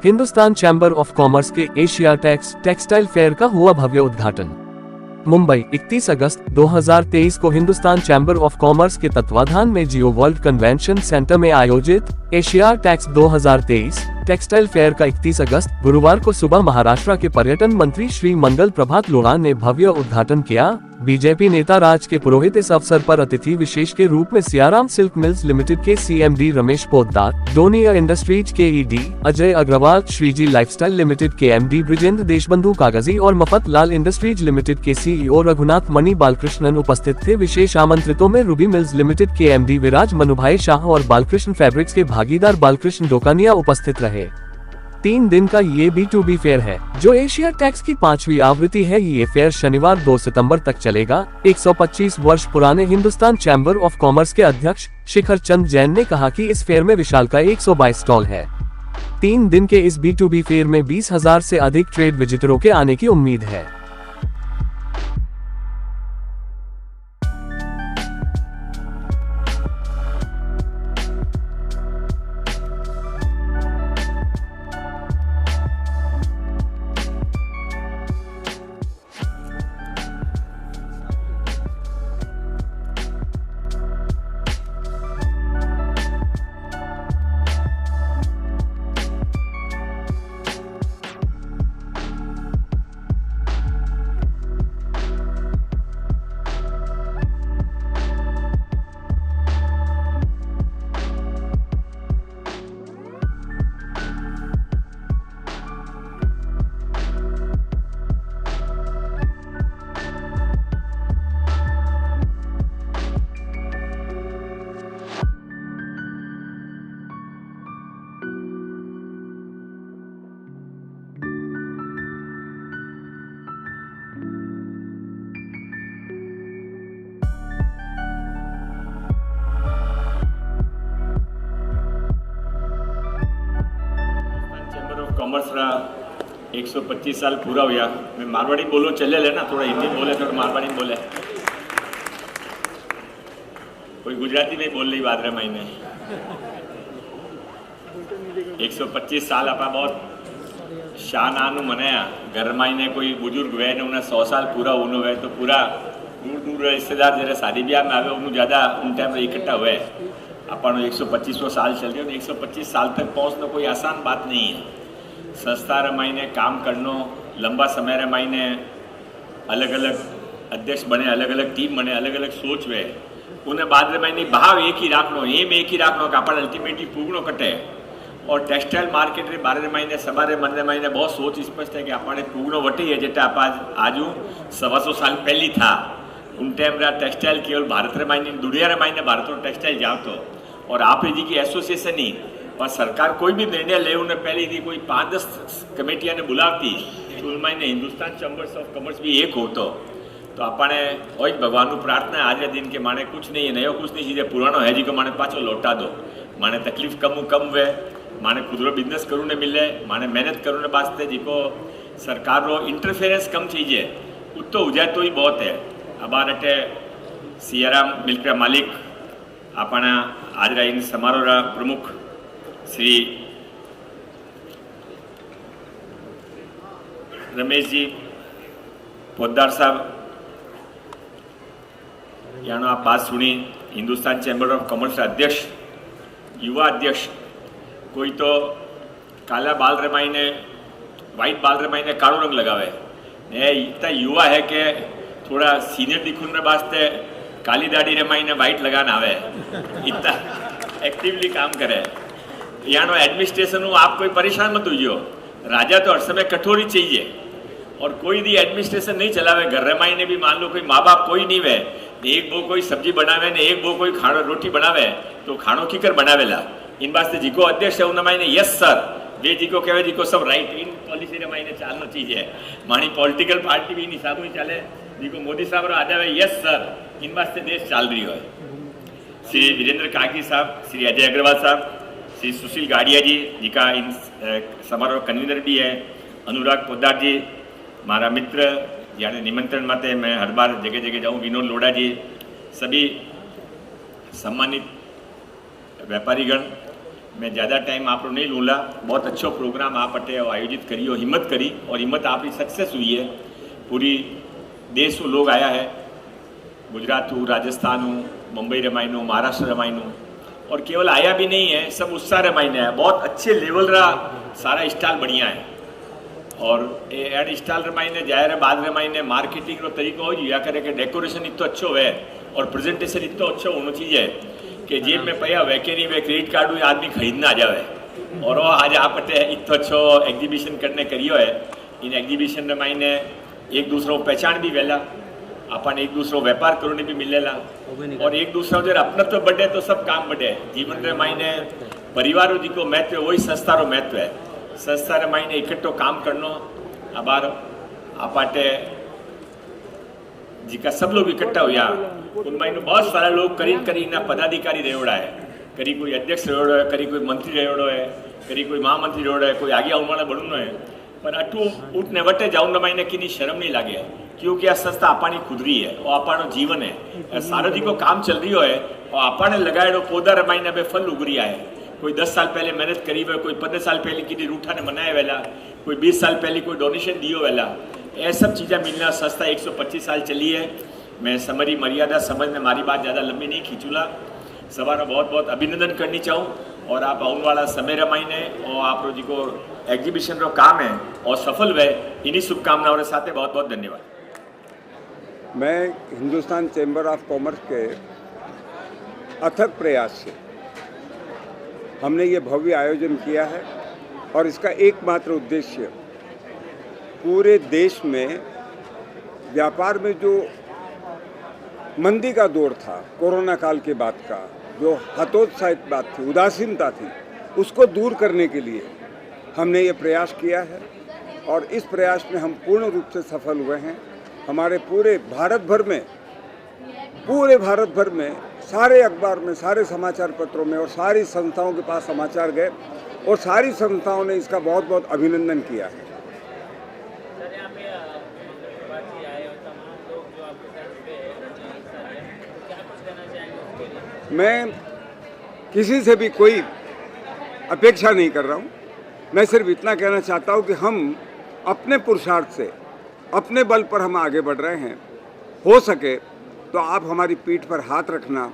Hindustan chamber of commerce के Asia textile fair का हुआ भव्य उद्घाटन। मुंबई 31 अगस्त 2023 को हिंदुस्तान चैम्बर ऑफ कॉमर्स के तत्वाधान में जियो वर्ल्ड कन्वेंशन सेंटर में आयोजित एशिया टेक्स 2023 टेक्सटाइल फेयर का 31 अगस्त गुरुवार को सुबह महाराष्ट्र के पर्यटन मंत्री श्री मंगल प्रभात लोढ़ा ने भव्य उद्घाटन किया। बीजेपी नेता राज के पुरोहित इस अवसर पर अतिथि विशेष के रूप में सियाराम सिल्क मिल्स लिमिटेड के सीएमडी रमेश पोद्दार, डोनियर इंडस्ट्रीज के ED Ajay Agarwal, Shreeji lifestyle limited के एमडी ब्रिजेंद्र देशबंधु कागजी और मफत लाल इंडस्ट्रीज लिमिटेड के सीईओ रघुनाथ मणि बालकृष्णन उपस्थित थे। विशेष आमंत्रितों में रूबी मिल्स लिमिटेड के एमडी विराज मनुभाई शाह और बालकृष्ण फैब्रिक्स के भागीदार बालकृष्ण डोकानिया उपस्थित रहे। 3 दिन का ये B2B फेयर है, जो एशिया टेक्स की 5वीं आवृत्ति है। ये फेयर शनिवार 2 सितंबर तक चलेगा। 125 वर्ष पुराने हिंदुस्तान चैम्बर ऑफ कॉमर्स के अध्यक्ष शिखर चंद जैन ने कहा कि इस फेयर में विशालकाय 122 स्टॉल है। 3 दिन के इस B2B फेयर में 20,000 से अधिक ट्रेड विजिटरों के आने की उम्मीद है। कॉमर्स रा 125 साल पूरा हुआ। मैं मारवाड़ी बोलो चले लेना, थोड़ा हिंदी बोले थोड़ा मारवाड़ी बोले, कोई गुजराती में बोल रही बात रहे महीने 125 साल आप बहुत शान मनाया। घर महीने कोई बुजुर्ग वे ने उन्हें 100 साल पूरा होने हुए तो पूरा दूर दूर रिश्तेदार जरा शादी ब्याह में आवे उन्हें ज़्यादा उन टाइम पर इकट्ठा हुए। अपन 125 साल चल रहे हो, 125 साल तक पहुँचना कोई आसान बात नहीं है। संस्था रमाईने काम करनो लंबा समय रमाईने अलग अलग अध्यक्ष बने, अलग अलग टीम बने, अलग अलग सोच वे उन्हें बाद रमाईने भाव एक ही राखनो, एम एक ही राखनो कि अपन अल्टीमेटली पूगणो कटे। और टेक्सटाइल मार्केट रे बारे रमाईने सबारे मन रमाईने बहुत सोच स्पष्ट है कि अपन पूगणो वटी है जेटा आप आजू 125 साल पहली था। उन टाइम रा टेक्सटाइल केवल भारत रमाईने दुनिया रमाईने भारत में टेक्सटाइल जातो और आप जी की एसोसिएशन ही और सरकार कोई भी निर्णय ले उन्हें पहले थी कोई 5-10 कमेटियां ने बुलाती तो उनमें हिंदुस्तान चैम्बर्स ऑफ कॉमर्स भी एक होतो। तो अपने वही भगवान प्रार्थना आज के दिन के माने कुछ नहीं है, नयो कुछ नहीं चीज़ें पुरानो है जी को माने पाछो लौटा दो। माने तकलीफ कम वे, माने खुदरो बिजनेस करूँ ने मिले, माने मेहनत करूँ ने वास्ते जी को सरकार रो इंटरफेरेंस कम चीज़े उतो हो जाए तो ही बहुत है। अबार अटे सियाराम मिल्क रा मालिक अपना आज इन समारोह रा प्रमुख श्री रमेश जी पोद्दार साहब यानो आप बात सुनी। हिंदुस्तान चैम्बर ऑफ कॉमर्स अध्यक्ष, युवा अध्यक्ष, कोई तो काला बाल रमाईने वाइट बाल रमाईने कालो रंग लगावे, इतना युवा है कि थोड़ा सीनियर दिखने वास्ते काली दाढ़ी रमाईने वाइट लगाना आवे, इतना एक्टिवली काम करे। यानो एडमिनिस्ट्रेशन हो आप कोई परेशान मत हुई। राजा तो हर समय कठोर ही चाहिए और कोई भी एडमिनिस्ट्रेशन नहीं चलावे। घर रमाई ने भी मान लो कोई माँ बाप कोई नहीं वे, एक वो कोई सब्जी बनावे ने एक वो कोई खानो रोटी बनावे तो खानो कीकर बनावेला। इन वास्ते जी को अध्यक्ष है उन्हें ने यस सर वे जी को कहे जी को सब राइट इन पॉलिसी रमाई ने चालनो चीज है। मानी पॉलिटिकल पार्टी भी इन हिसाब ही चले जी को मोदी साहब आ जाए यस सर, इन वास्ते देश चाल रही है। श्री वीरेंद्र काकी साहब, श्री अजय अग्रवाल साहब, श्री सुशील गाड़िया जी जी का इन समारोह कन्वीनर भी है, अनुराग पोद्दार जी मारा मित्र यानी निमंत्रण माते मैं हर बार जगह जगह जाऊँ, विनोद लोढ़ा जी, सभी सम्मानित व्यापारीगण मैं ज़्यादा टाइम आप नहीं लूँगा। बहुत अच्छो प्रोग्राम आप अटे आयोजित करी और हिम्मत करी और हिम्मत आपकी सक्सेस हुई है। पूरी देश में लोग आया है, गुजरात हूँ, राजस्थान हूँ, मुंबई रमाइनू, महाराष्ट्र रमाइनू, और केवल आया भी नहीं है, सब उत्साह रमाइने है। बहुत अच्छे लेवल रहा सारा स्टाल बढ़िया है और एड स्टाल रमाइने जाहिर है बाद रमाइने मार्केटिंग रो तरीको हो या करे कि डेकोरेशन इतो अच्छो है और प्रेजेंटेशन इतो अच्छो होना चाहिए कि जेब में पया हुए कि नहीं वे क्रेडिट कार्ड हुई आदमी खरीदना आ जाए। और वो आज आप इतो अच्छो एग्जीबिशन करने करियो है। इन एग्जीबिशन रमाइने एक दूसरों पहचान भी वेला, अपन एक दूसरों व्यापार करने भी मिलेला और एक दूसरा जो अपना तो बढ़े तो सब काम बढ़े। जीवन रे मायने परिवारों जी को महत्व है, वही संस्था रो महत्व है। संस्था रे मायने इकट्ठो काम करनो। अबार आपाटे जी का सब लोग इकट्ठा हुआ उनमें बहुत सारे लोग करीब ना पदाधिकारी रेवड़ा है, करी कोई अध्यक्ष रेवड़ो है, करी कोई मंत्री रेवड़ो है, करी कोई महामंत्री रेवड़ो है, कोई आगे आने वाला बनूनो है। पर अटू उठने वटे जाऊन रमाइने की शर्म नहीं लगे क्योंकि आ संस्था अपानी खुदरी है और अपानो जीवन है। सारो जी को काम चल रही है और अपाने लगाएड़ो पौधा रमाइने बे फल उगरिया है। कोई 10 साल पहले मेहनत करी है, कोई 15 साल पहले की रूठा ने मनाया वेला, कोई 20 साल पहले कोई डोनेशन दियो वेला। ये सब चीज़ें मिलना संस्था 125 साल चली है। मैं समरी मर्यादा समझ में मारी बात ज़्यादा लंबी नहीं खींचूला। सवार बहुत बहुत अभिनंदन करनी चाहूँ और आप आने वाला समय रमाइने और आप जी को एग्जीबिशन रो काम है और सफल हुए इन्हीं शुभकामनाओं के साथ बहुत बहुत धन्यवाद। मैं हिंदुस्तान चैम्बर ऑफ कॉमर्स के अथक प्रयास से हमने ये भव्य आयोजन किया है और इसका एकमात्र उद्देश्य पूरे देश में व्यापार में जो मंदी का दौर था, कोरोना काल के बाद का जो हतोत्साहित बात थी, उदासीनता थी, उसको दूर करने के लिए हमने ये प्रयास किया है और इस प्रयास में हम पूर्ण रूप से सफल हुए हैं। हमारे पूरे भारत भर में सारे अखबार में, सारे समाचार पत्रों में और सारी संस्थाओं के पास समाचार गए और सारी संस्थाओं ने इसका बहुत बहुत अभिनंदन किया है। मैं किसी से भी कोई अपेक्षा नहीं कर रहा हूँ। मैं सिर्फ इतना कहना चाहता हूँ कि हम अपने पुरुषार्थ से, अपने बल पर हम आगे बढ़ रहे हैं। हो सके तो आप हमारी पीठ पर हाथ रखना,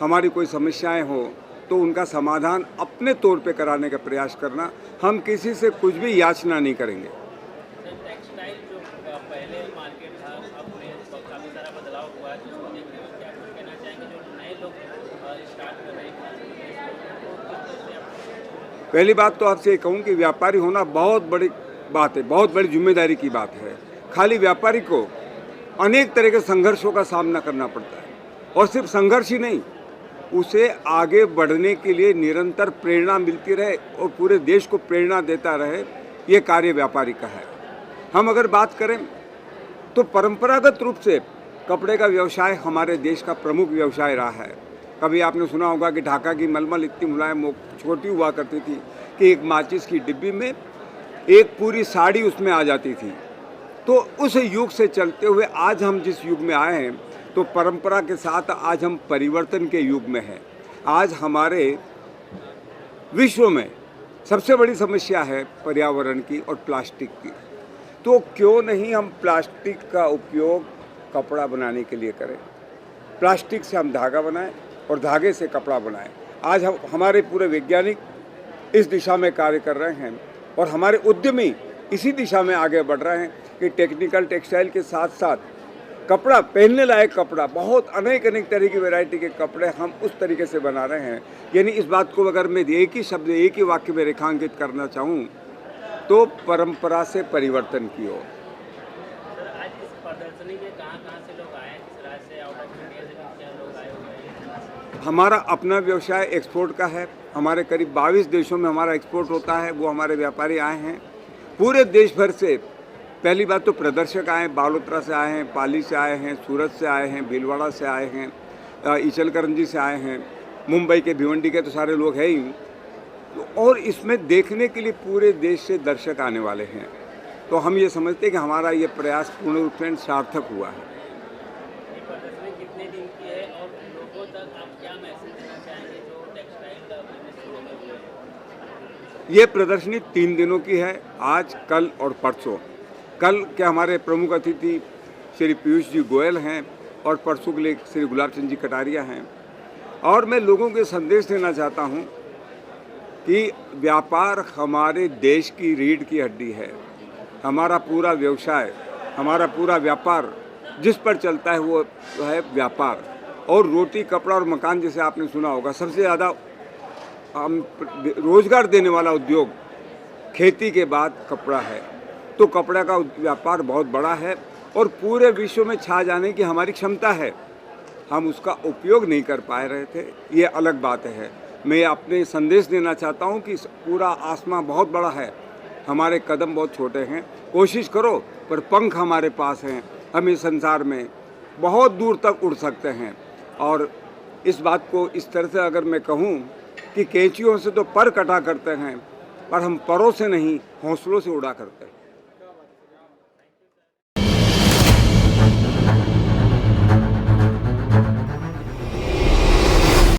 हमारी कोई समस्याएं हो तो उनका समाधान अपने तौर पे कराने का प्रयास करना। हम किसी से कुछ भी याचना नहीं करेंगे। टेक्सटाइल जो पहले मार्केट था, अब में काफ़ी सारा बदलाव हुआ है, तो देखने में क्या कुछ कहना चाहेंगे जो नए लोग स्टार्ट कर रहे हैं? पहली बात तो आपसे ये कहूँ कि व्यापारी होना बहुत बड़ी बात है, बहुत बड़ी जिम्मेदारी की बात है। खाली व्यापारी को अनेक तरह के संघर्षों का सामना करना पड़ता है और सिर्फ संघर्ष ही नहीं, उसे आगे बढ़ने के लिए निरंतर प्रेरणा मिलती रहे और पूरे देश को प्रेरणा देता रहे, ये कार्य व्यापारी का है। हम अगर बात करें तो परंपरागत रूप से कपड़े का व्यवसाय हमारे देश का प्रमुख व्यवसाय रहा है। कभी आपने सुना होगा कि ढाका की मलमल इतनी मुलायम छोटी हुआ करती थी कि एक माचिस की डिब्बी में एक पूरी साड़ी उसमें आ जाती थी। तो उस युग से चलते हुए आज हम जिस युग में आए हैं, तो परंपरा के साथ आज हम परिवर्तन के युग में हैं। आज हमारे विश्व में सबसे बड़ी समस्या है पर्यावरण की और प्लास्टिक की। तो क्यों नहीं हम प्लास्टिक का उपयोग कपड़ा बनाने के लिए करें, प्लास्टिक से हम धागा बनाएं और धागे से कपड़ा बनाएं। आज हमारे पूरे वैज्ञानिक इस दिशा में कार्य कर रहे हैं और हमारे उद्यमी इसी दिशा में आगे बढ़ रहे हैं कि टेक्निकल टेक्सटाइल के साथ साथ कपड़ा, पहनने लायक कपड़ा, बहुत अनेक तरह की वैरायटी के कपड़े हम उस तरीके से बना रहे हैं। यानी इस बात को अगर मैं एक ही शब्द, एक ही वाक्य में रेखांकित करना चाहूँ तो परंपरा से परिवर्तन की ओर। आज इस प्रदर्शनी में कहाँ से लोग आए, किस राज्य से, आउट ऑफ इंडिया से क्या लोग आए हुए हैं? हमारा अपना व्यवसाय एक्सपोर्ट का है। हमारे करीब 22 देशों में हमारा एक्सपोर्ट होता है। वो हमारे व्यापारी आए हैं पूरे देश भर से। पहली बात तो प्रदर्शक आए, बालोतरा से आए हैं, पाली से आए हैं, सूरत से आए हैं, भीलवाड़ा से आए हैं, इचलकरंजी से आए हैं, मुंबई के भिवंडी के तो सारे लोग हैं ही। और इसमें देखने के लिए पूरे देश से दर्शक आने वाले हैं। तो हम ये समझते हैं कि हमारा ये प्रयास पूर्ण रूप से सार्थक हुआ है। ये प्रदर्शनी कितने दिन की है और लोगों तक आप क्या मैसेज देना चाहेंगे जो टेक्सटाइल का बिजनेस शुरू में हुए हैं? ये प्रदर्शनी 3 दिनों की है, आज, कल और परसों। कल के हमारे प्रमुख अतिथि श्री पीयूष जी गोयल हैं और परसों के लिए श्री गुलाब चंद जी कटारिया हैं। और मैं लोगों को संदेश देना चाहता हूँ कि व्यापार हमारे देश की रीढ़ की हड्डी है। हमारा पूरा व्यवसाय, हमारा पूरा व्यापार जिस पर चलता है वो है व्यापार। और रोटी, कपड़ा और मकान, जैसे आपने सुना होगा, सबसे ज़्यादा हम रोजगार देने वाला उद्योग खेती के बाद कपड़ा है। तो कपड़ा का व्यापार बहुत बड़ा है और पूरे विश्व में छा जाने की हमारी क्षमता है। हम उसका उपयोग नहीं कर पा रहे थे, ये अलग बात है। मैं अपने संदेश देना चाहता हूँ कि पूरा आसमां बहुत बड़ा है, हमारे कदम बहुत छोटे हैं। कोशिश करो, पर पंख हमारे पास हैं, हम इस संसार में बहुत दूर तक उड़ सकते हैं। और इस बात को इस तरह से अगर मैं कहूँ कि कैंचियों से तो पर कटा करते हैं, पर हम परों से नहीं, हौसलों से उड़ा करते हैं।